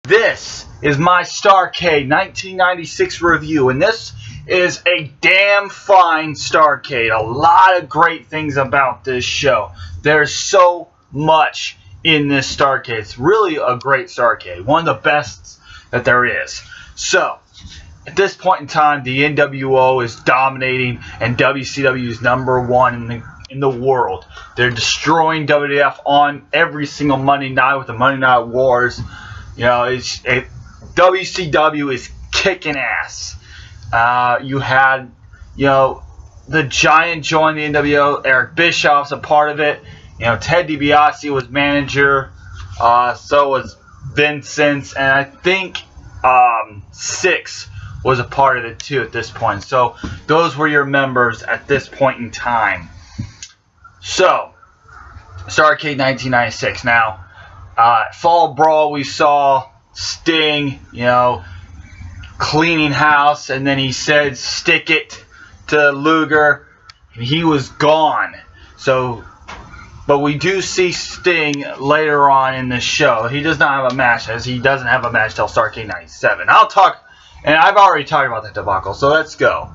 This is my Starrcade 1996 review, and this is a damn fine Starrcade. A lot of great things about this show. There's so much in this Starrcade. It's really a great Starrcade. One of the best that there is. So, at this point in time, the NWO is dominating, and WCW is #1 in the world. They're destroying WWF on every single Monday night with the Monday Night Wars. You know, WCW is kicking ass. You had, the Giant join the NWO. Eric Bischoff's a part of it. Ted DiBiase was manager. So was Vincent, and I think Six was a part of it too at this point. So those were your members at this point in time. So, Starrcade 1996. Now, Fall Brawl, we saw Sting, cleaning house, and then he said, "Stick it," to Luger, and he was gone. So, but we do see Sting later on in the show. He does not have a match, as he doesn't have a match till Starrcade 97. And I've already talked about that debacle, so let's go.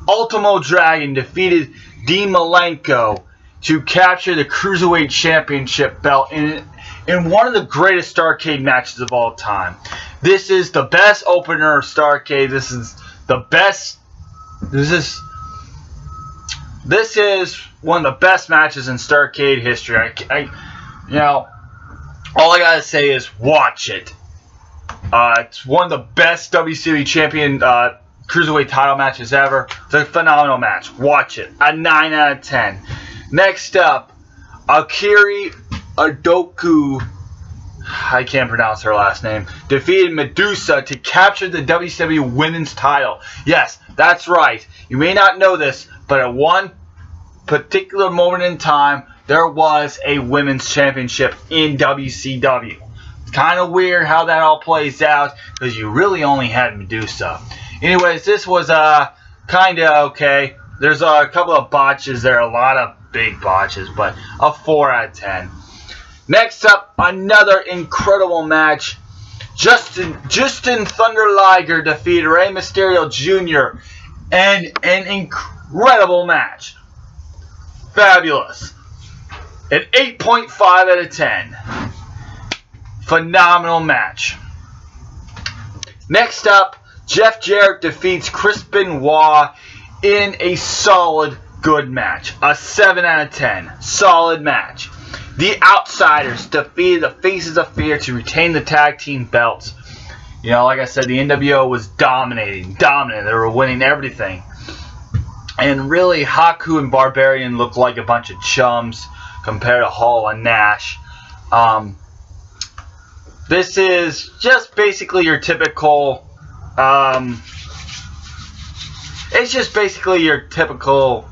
Ultimo Dragon defeated Malenko to capture the Cruiserweight Championship belt in one of the greatest Starrcade matches of all time. This is the best opener of Starrcade. This is the best. This is one of the best matches in Starrcade history. All I gotta say is watch it. It's one of the best WCW Champion Cruiserweight title matches ever. It's a phenomenal match. Watch it. A 9 out of 10. Next up, Akiri Adoku, I can't pronounce her last name, defeated Medusa to capture the WCW Women's title. Yes, that's right. You may not know this, but at one particular moment in time, there was a Women's Championship in WCW. It's kind of weird how that all plays out, because you really only had Medusa. Anyways, this was kind of okay. There's a couple of botches there, a lot of big botches, but a 4 out of 10. Next up, another incredible match. Justin Thunder Liger defeated Rey Mysterio Jr. and an incredible match. Fabulous. An 8.5 out of 10. Phenomenal match. Next up, Jeff Jarrett defeats Chris Benoit in a solid good match. A 7 out of 10. Solid match. The Outsiders defeated the Faces of Fear to retain the tag team belts. Like I said, the NWO was dominating. They were winning everything. And really, Haku and Barbarian looked like a bunch of chums compared to Hall and Nash. This is just basically your typical... it's just basically your typical...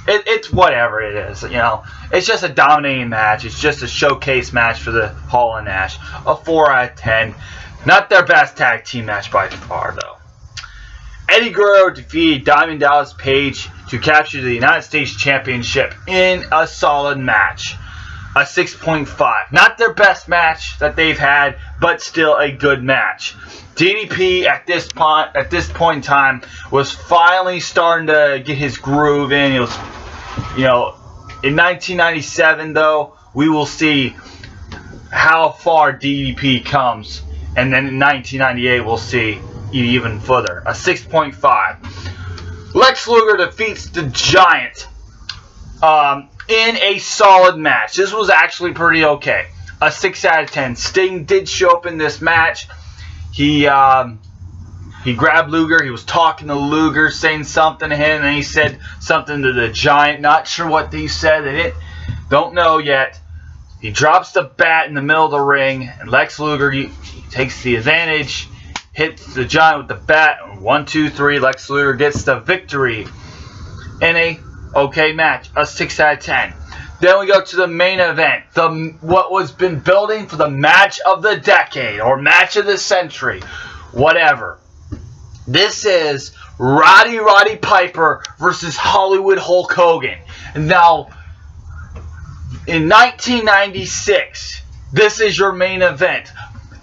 It's whatever it is, It's just a dominating match. It's just a showcase match for the Hall and Nash. A 4 out of 10. Not their best tag team match by far, though. Eddie Guerrero defeated Diamond Dallas Page to capture the United States Championship in a solid match. A 6.5. Not their best match that they've had, but still a good match. DDP at this point in time was finally starting to get his groove in. He was, in 1997 though, we will see how far DDP comes, and then in 1998 we'll see even further. A 6.5. Lex Luger defeats the Giant in a solid match. This was actually pretty okay. A 6 out of 10. Sting did show up in this match. He grabbed Luger. He was talking to Luger, saying something to him, and he said something to the Giant. Not sure what he said. Don't know yet. He drops the bat in the middle of the ring, and Lex Luger he takes the advantage, hits the Giant with the bat. 1, 2, 3. Lex Luger gets the victory in a okay match. A 6 out of 10. Then we go to the main event, what was been building for the match of the decade or match of the century, whatever. This is Roddy Piper versus Hollywood Hulk Hogan. Now, in 1996, this is your main event.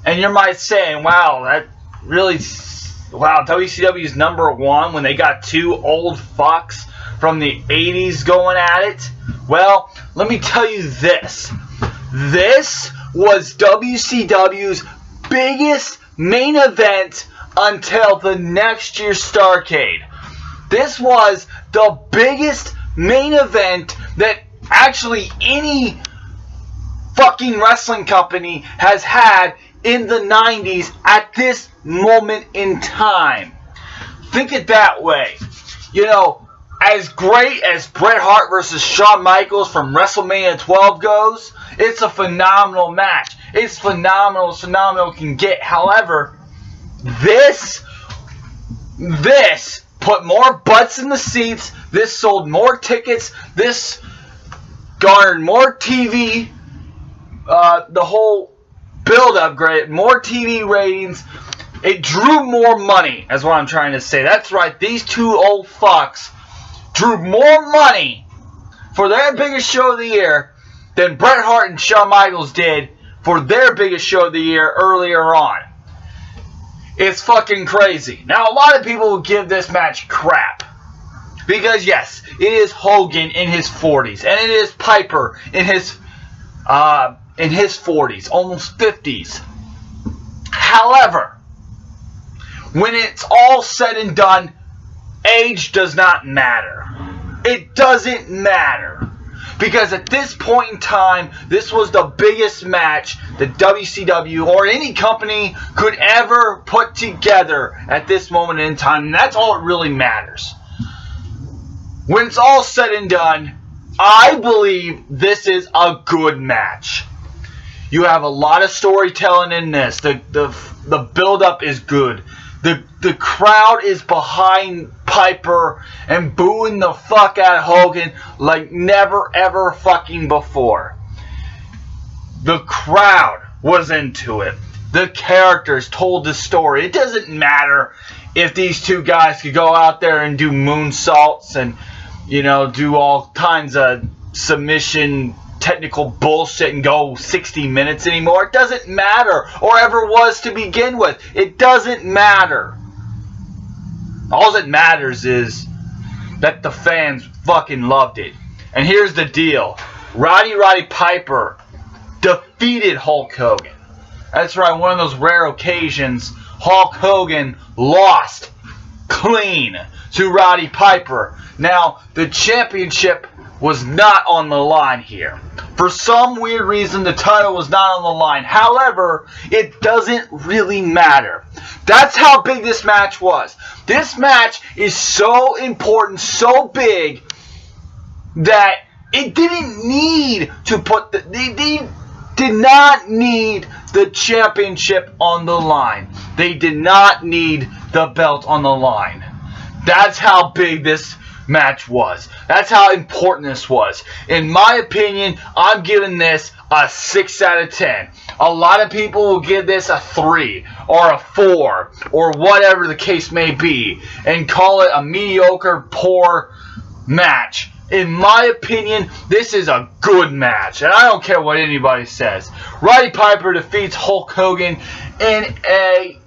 And you might say, wow, that really, wow, WCW's #1 when they got two old fucks from the 80s going at it. Well, let me tell you this. This was WCW's biggest main event until the next year's Starrcade. This was the biggest main event that actually any fucking wrestling company has had in the 90s at this moment in time. Think it that way. You know, as great as Bret Hart versus Shawn Michaels from WrestleMania 12 goes, it's a phenomenal match. It's phenomenal as phenomenal can get. However, this put more butts in the seats. This sold more tickets. This garnered more TV. The whole build-up, great, more TV ratings. It drew more money, is what I'm trying to say. That's right. These two old fucks drew more money for their biggest show of the year than Bret Hart and Shawn Michaels did for their biggest show of the year earlier on. It's fucking crazy. Now, a lot of people will give this match crap. Because, yes, it is Hogan in his 40s. And it is Piper in his 40s. Almost 50s. However, when it's all said and done, age does not matter. It doesn't matter. Because at this point in time, this was the biggest match that WCW or any company could ever put together at this moment in time. And that's all that really matters. When it's all said and done, I believe this is a good match. You have a lot of storytelling in this. The build-up is good. The crowd is behind Piper and booing the fuck out of Hogan like never ever fucking before. The crowd was into it. The characters told the story. It doesn't matter if these two guys could go out there and do moonsaults and, you know, do all kinds of submission technical bullshit and go 60 minutes anymore. It doesn't matter, or ever was to begin with. It doesn't matter. All that matters is that the fans fucking loved it. And here's the deal. Roddy Piper defeated Hulk Hogan. That's right, one of those rare occasions Hulk Hogan lost clean to Roddy Piper. Now, the championship was not on the line here. For some weird reason, the title was not on the line. However, it doesn't really matter. That's how big this match was. This match is so important, so big, that it didn't need to put they did not need the championship on the line. They did not need the belt on the line. That's how big this match was. That's how important this was. In my opinion, I'm giving this a 6 out of 10. A lot of people will give this a 3 or a 4 or whatever the case may be and call it a mediocre, poor match. In my opinion, this is a good match, and I don't care what anybody says. Roddy Piper defeats Hulk Hogan in a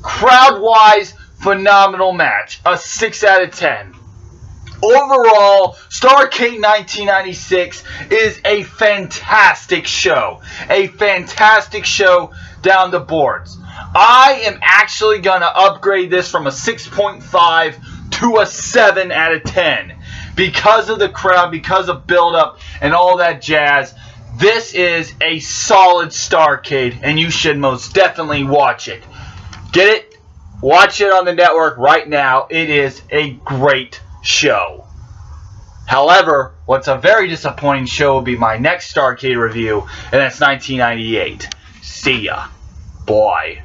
crowd-wise phenomenal match. A 6 out of 10. Overall, Starrcade 1996 is a fantastic show. A fantastic show down the boards. I am actually going to upgrade this from a 6.5 to a 7 out of 10. Because of the crowd, because of build-up, and all that jazz. This is a solid Starrcade, and you should most definitely watch it. Get it? Watch it on the network right now. It is a great show. However, what's a very disappointing show will be my next Starrcade review, and that's 1998. See ya. Bye.